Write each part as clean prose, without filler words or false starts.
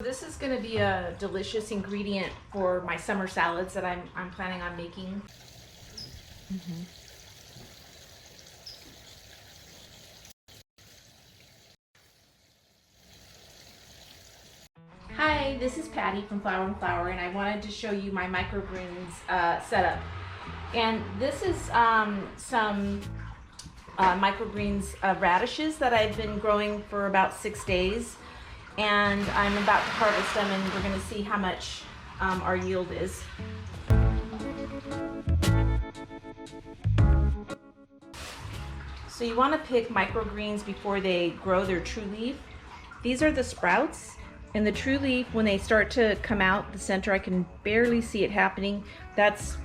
This is going to be a delicious ingredient for my summer salads that I'm planning on making. Hi, this is Patty from Flower and Flower, and I wanted to show you my microgreens setup. And this is some microgreens radishes that I've been growing for about 6 days, and I'm about to harvest them, and we're going to see how much our yield is. So you want to pick microgreens before they grow their true leaf. These are the sprouts, and the true leaf, when they start to come out the center, I can barely see it happening.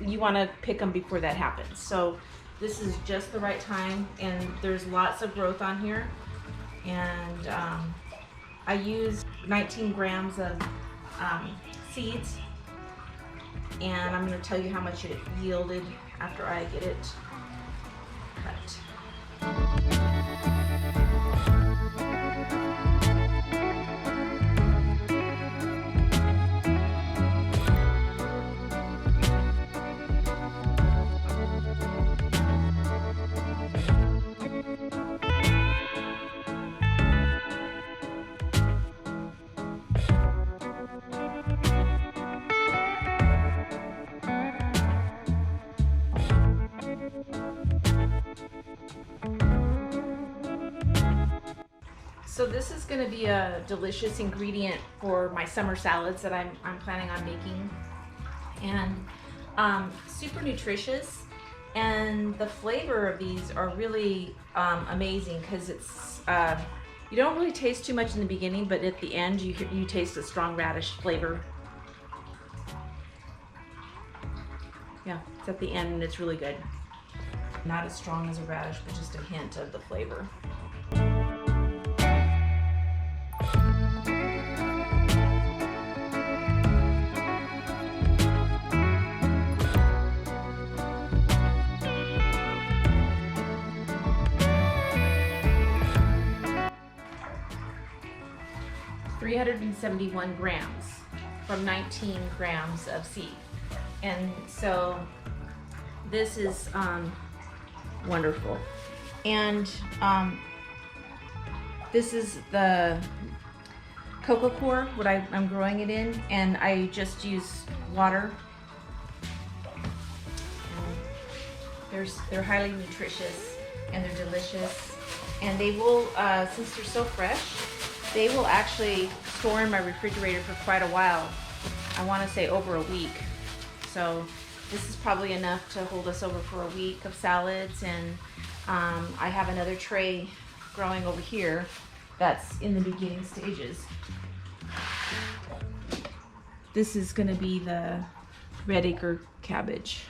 You want to pick them before that happens. So this is just the right time, and there's lots of growth on here. And I use 19 grams of seeds, and I'm going to tell you how much it yielded after I get it cut. So this is going to be a delicious ingredient for my summer salads that I'm planning on making, and super nutritious, and the flavor of these are really amazing because it's you don't really taste too much in the beginning, but at the end you taste a strong radish flavor. Yeah, it's at the end and it's really good. Not as strong as a radish, but just a hint of the flavor. 371 grams from 19 grams of seed. And so this is wonderful. And this is the Coco Coir, what I'm growing it in, and I just use water. They're highly nutritious and they're delicious, and they will, since they're so fresh, they will actually store in my refrigerator for quite a while. I want to say over a week. So this is probably enough to hold us over for a week of salads. And I have another tray growing over here that's in the beginning stages. This is going to be the red acre cabbage.